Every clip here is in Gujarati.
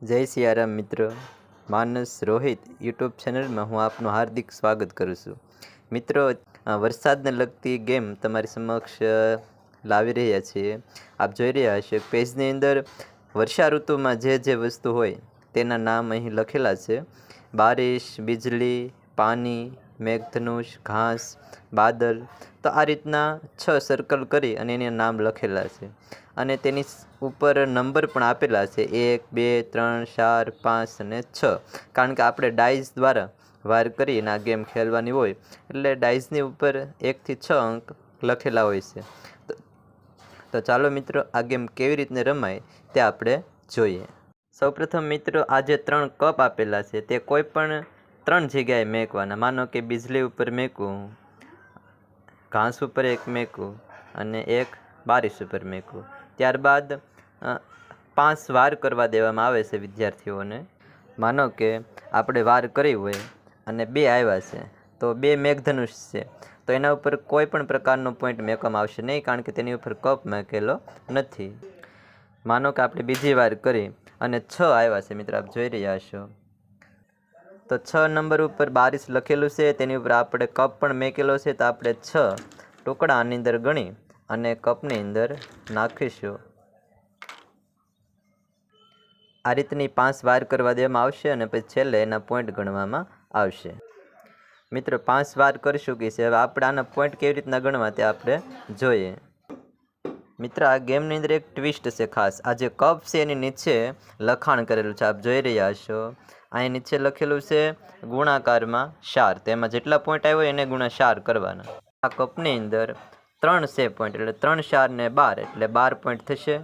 જય સિયારામ મિત્રો. માનસ રોહિત યુટ્યુબ ચેનલમાં હું આપનું હાર્દિક સ્વાગત કરું છું. મિત્રો, વરસાદને લગતી ગેમ તમારી સમક્ષ લાવી રહ્યા છીએ. આપ જોઈ રહ્યા હશો પેજની અંદર વર્ષા ઋતુમાં જે વસ્તુ હોય તેના નામ અહીં લખેલા છે. બારિશ, બિજલી, પાણી, મેઘધનુષ, ઘાસ, બાદલ. તો આ રીતના 6 સર્કલ કરી અને એના નામ લખેલા છે અને તેની ઉપર નંબર પણ આપેલા છે 1, 2, 3, 4, 5 અને 6. કારણ કે આપણે ડાઇસ દ્વારા વાર કરીને આ ગેમ ખેલવાની હોય એટલે ડાઇસની ઉપર 1 થી 6 અંક લખેલા હોય છે. તો ચાલો મિત્રો, આ ગેમ કેવી રીતને રમાય તે આપણે જોઈએ. સૌપ્રથમ મિત્રો, આ જે 3 કપ આપેલા છે તે કોઈ પણ 3 જગ્યાએ મેકવાના. માનો કે બિજલી ઉપર મેકવું, ઘાસ ઉપર 1 મેકવું અને 1 બારિશ ઉપર મેકવું. ત્યારબાદ 5 વાર કરવા દેવામાં આવે છે વિદ્યાર્થીઓને. માનો કે આપણે વાર કરી હોય અને 2 આવ્યા છે તો 2 મેઘધનુષ છે તો એના ઉપર કોઈ પણ પ્રકારનો પોઈન્ટ મેકવામાં આવશે નહીં, કારણ કે તેની ઉપર કપ મેકેલો નથી. માનો કે આપણે બીજી વાર કરી અને 6 આવ્યા છે. મિત્રો, આપ જોઈ રહ્યા હશો તો 6 નંબર ઉપર બારિશ લખેલું છે, તેની ઉપર આપણે કપ પણ મેકેલો છે. તો આપણે 6 ટુકડા આની અંદર ગણી અને કપની અંદર નાખીશું. આ રીતની 5 વાર કરવા દેવામાં આવશે અને પછી છેલ્લે એના પોઈન્ટ ગણવામાં આવશે. મિત્રો, 5 વાર કરીશું કે છે. હવે આપણે આના પોઈન્ટ કેવી રીતના ગણવા તે આપણે જોઈએ. મિત્રો, આ ગેમની અંદર એક ટ્વિસ્ટ છે ખાસ. આ જે કપ છે એની નીચે લખાણ કરેલું છે, આપ જોઈ રહ્યા હશો. અહીં નીચે લખેલું છે ગુણાકારમાં 4. તેમાં જેટલા પોઈન્ટ આવ્યો એને ગુણા 4 કરવાના. આ કપની અંદર 3 છે પોઈન્ટ, એટલે 3, 4 ને 12 એટલે 12 પોઈન્ટ થશે.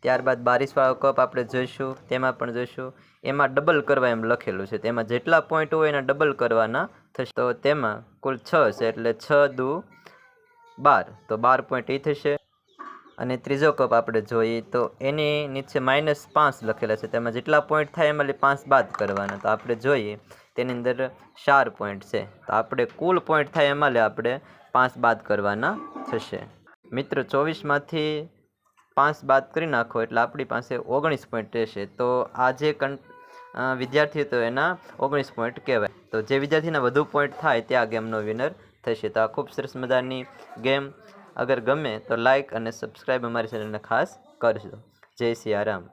ત્યારબાદ બારિશવાળો કપ આપણે જોઈશું, તેમાં પણ જોઈશું. એમાં ડબલ કરવા એમ લખેલું છે, તેમાં જેટલા પોઈન્ટ હોય એના ડબલ કરવાના થશે. તો તેમાં કુલ 6 છે એટલે 6 દુ 12, તો 12 પોઈન્ટ એ થશે. અને ત્રીજો કપ આપણે જોઈએ તો એની નીચે -5 લખેલા છે, તેમાં જેટલા પોઈન્ટ થાય એમાંથી 5 બાદ કરવાના. તો આપણે જોઈએ તેની અંદર 4 પોઈન્ટ છે, તો આપણે કુલ પોઈન્ટ થાય એમાં આપણે 5 બાદ કરવાના થશે. મિત્રો, 24માંથી 5 બાદ કરી નાખો એટલે આપણી પાસે 19 પોઈન્ટ રહેશે. તો આ જે વિદ્યાર્થી હતો એના 19 પોઈન્ટ કહેવાય. તો જે વિદ્યાર્થીના વધુ પોઈન્ટ થાય તે આ ગેમનો વિનર થશે. તો આ ખૂબ સરસ મજાની ગેમ. અગર ગમે તો લાઈક અને સબસ્ક્રાઈબ અમારી ચેનલને ખાસ કરજો. જય સિયારામ.